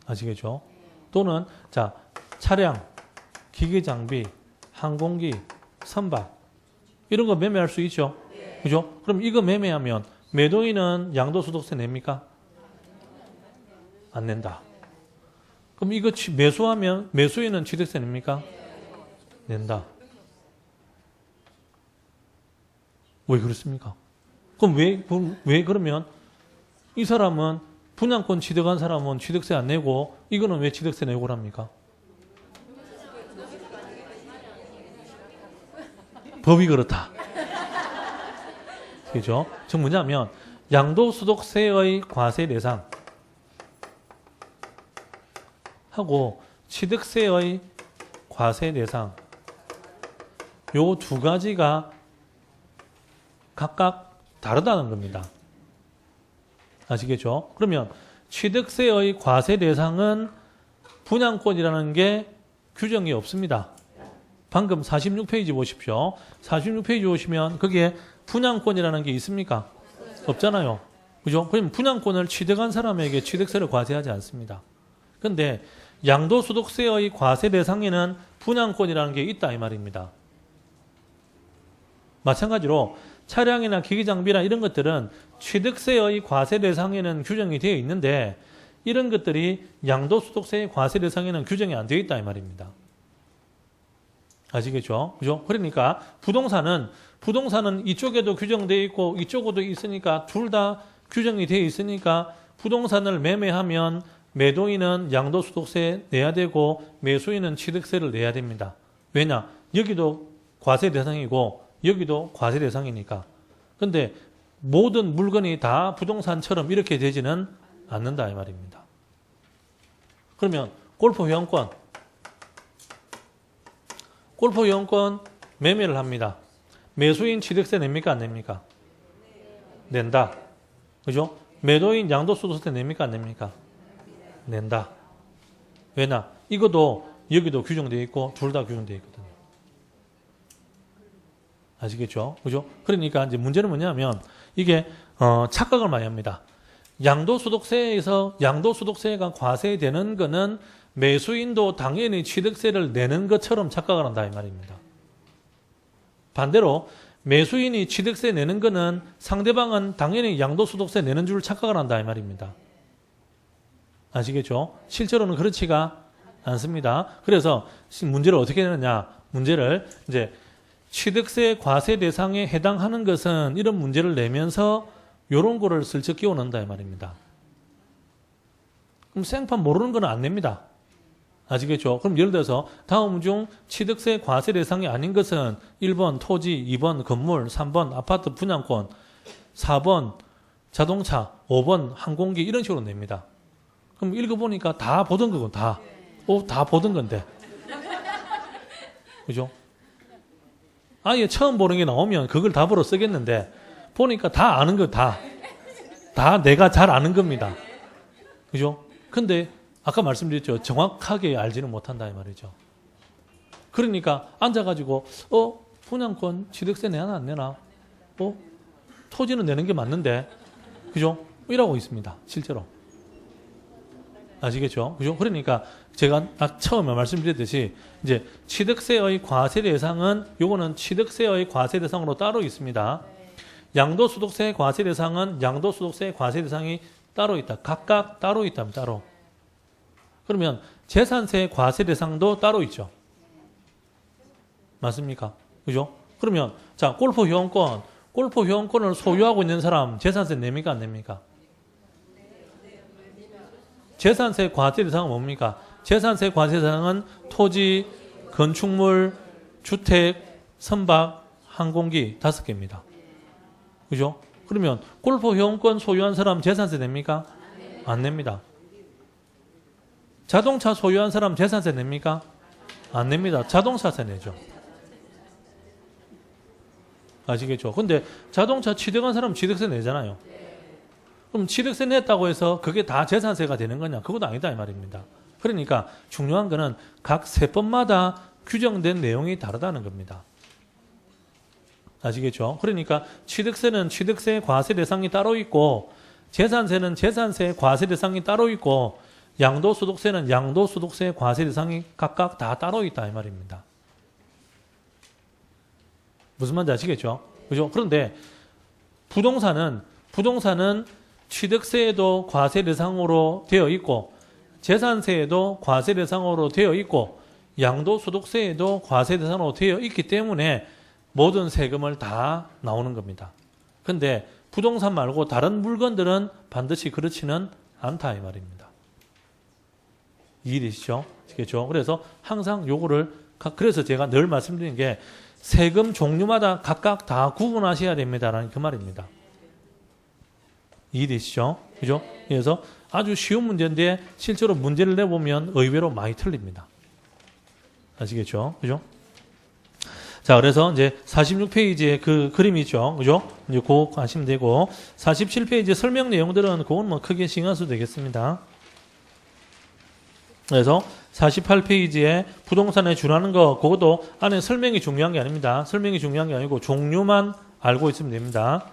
Speaker 1: 아시겠죠? 또는 자, 차량, 기기 장비, 항공기, 선박 이런 거 매매할 수 있죠? 그죠? 그럼 이거 매매하면 매도인은 양도소득세 냅니까? 안 낸다. 그럼 이거 매수하면 매수인은 취득세 냅니까? 낸다. 왜 그렇습니까? 그럼 왜 그러면 이 사람은 분양권 취득한 사람은 취득세 안 내고 이거는 왜 취득세 내고 합니까? 법이 그렇다. 그죠? 즉 뭐냐면 양도소득세의 과세 대상 하고 취득세의 과세 대상 요 두 가지가 각각 다르다는 겁니다. 아시겠죠? 그러면 취득세의 과세 대상은 분양권이라는 게 규정이 없습니다. 방금 46페이지 보십시오. 46페이지 보시면 거기에 분양권이라는 게 있습니까? 없잖아요. 그죠? 그럼 분양권을 취득한 사람에게 취득세를 과세하지 않습니다. 그런데 양도소득세의 과세 대상에는 분양권이라는 게 있다 이 말입니다. 마찬가지로 차량이나 기기장비나 이런 것들은 취득세의 과세 대상에는 규정이 되어 있는데 이런 것들이 양도소득세의 과세 대상에는 규정이 안 되어 있다 이 말입니다. 아시겠죠? 그죠? 그러니까 부동산은 이쪽에도 규정되어 있고 이쪽에도 있으니까 둘 다 규정이 되어 있으니까 부동산을 매매하면 매도인은 양도소득세 내야 되고 매수인은 취득세를 내야 됩니다. 왜냐? 여기도 과세 대상이고 여기도 과세 대상이니까. 근데 모든 물건이 다 부동산처럼 이렇게 되지는 않는다 이 말입니다. 그러면 골프 회원권 매매를 합니다. 매수인 취득세 냅니까? 안 냅니까? 낸다. 그죠? 매도인 양도소득세 냅니까? 안 냅니까? 낸다. 왜냐? 이것도 여기도 규정되어 있고 둘 다 규정되어 있거든요. 아시겠죠? 그죠? 그러니까 이제 문제는 뭐냐면 이게 착각을 많이 합니다. 양도소득세가 과세되는 거는 매수인도 당연히 취득세를 내는 것처럼 착각을 한다 이 말입니다. 반대로 매수인이 취득세 내는 거는 상대방은 당연히 양도소득세 내는 줄 착각을 한다 이 말입니다. 아시겠죠? 실제로는 그렇지가 않습니다. 그래서 문제를 어떻게 내느냐? 문제를 이제 취득세 과세 대상에 해당하는 것은 이런 문제를 내면서 이런 거를 슬쩍 끼워 넣는다 이 말입니다. 그럼 생판 모르는 건 안 냅니다. 아시겠죠? 그럼 예를 들어서 다음 중 취득세 과세 대상이 아닌 것은 1번 토지, 2번 건물, 3번 아파트 분양권, 4번 자동차, 5번 항공기 이런 식으로 냅니다. 그럼 읽어보니까 다 보던 거고 다. 다 보던 건데. 그죠? 아예 처음 보는 게 나오면 그걸 답으로 쓰겠는데 보니까 다 아는 거 다 내가 잘 아는 겁니다. 그죠? 근데 아까 말씀드렸죠. 정확하게 알지는 못한다 이 말이죠. 그러니까 앉아가지고 분양권 취득세 내나 안 내나? 토지는 내는 게 맞는데 그죠? 이러고 있습니다. 실제로. 아시겠죠? 그죠? 그러니까 제가 처음에 말씀드렸듯이 이제 취득세의 과세 대상은 요거는 취득세의 과세 대상으로 따로 있습니다. 양도소득세 과세 대상은 양도소득세 과세 대상이 따로 있다. 각각 따로 있다면 따로. 그러면 재산세 과세 대상도 따로 있죠. 맞습니까? 그죠? 그러면 자, 골프 회원권을 소유하고 있는 사람 재산세 냅니까 안 냅니까? 재산세 과세 대상은 뭡니까? 재산세 과세 대상은 토지, 건축물, 주택, 선박, 항공기 5개입니다. 그죠? 그러면 골프 회원권 소유한 사람 재산세 냅니까? 안 냅니다. 자동차 소유한 사람 재산세 냅니까? 안 냅니다. 자동차세 내죠. 아시겠죠? 근데 자동차 취득한 사람 취득세 내잖아요. 그럼 취득세 냈다고 해서 그게 다 재산세가 되는 거냐? 그것도 아니다 이 말입니다. 그러니까 중요한 거는 각 세법마다 규정된 내용이 다르다는 겁니다. 아시겠죠? 그러니까 취득세는 취득세 과세 대상이 따로 있고 재산세는 재산세 과세 대상이 따로 있고 양도소득세는 양도소득세 과세 대상이 각각 다 따로 있다 이 말입니다. 무슨 말인지 아시겠죠? 그죠? 그런데 부동산은 취득세에도 과세 대상으로 되어 있고 재산세에도 과세 대상으로 되어 있고 양도소득세에도 과세 대상으로 되어 있기 때문에 모든 세금을 다 나오는 겁니다. 근데 부동산 말고 다른 물건들은 반드시 그렇지는 않다 이 말입니다. 이해되시죠? 아시겠죠? 그래서 항상 요거를 그래서 제가 늘 말씀드리는 게 세금 종류마다 각각 다 구분하셔야 됩니다라는 그 말입니다. 이해되시죠? 그죠? 그래서 아주 쉬운 문제인데 실제로 문제를 내보면 의외로 많이 틀립니다. 아시겠죠? 그죠? 자, 그래서 이제 46페이지에 그 그림이 있죠. 그죠? 이제 그거 하시면 되고 47페이지 설명 내용들은 그건 뭐 크게 신경 써도 되겠습니다. 그래서 48페이지에 부동산에 준하는 거 그것도 안에 설명이 중요한 게 아닙니다. 설명이 중요한 게 아니고 종류만 알고 있으면 됩니다.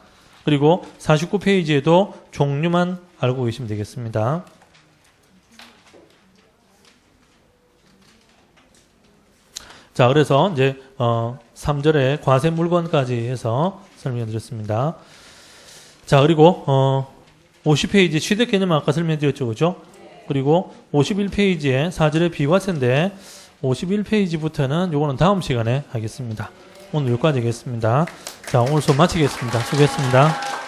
Speaker 1: 그리고 49페이지에도 종류만 알고 계시면 되겠습니다. 자, 그래서 이제 3절에 과세 물건까지 해서 설명해 드렸습니다. 자, 그리고 50페이지 취득 개념 아까 설명해 드렸죠. 그죠? 그리고 51페이지에 4절의 비과세인데 51페이지부터는 요거는 다음 시간에 하겠습니다. 오늘 여기까지 하겠습니다. 자, 오늘 수업 마치겠습니다. 수고했습니다.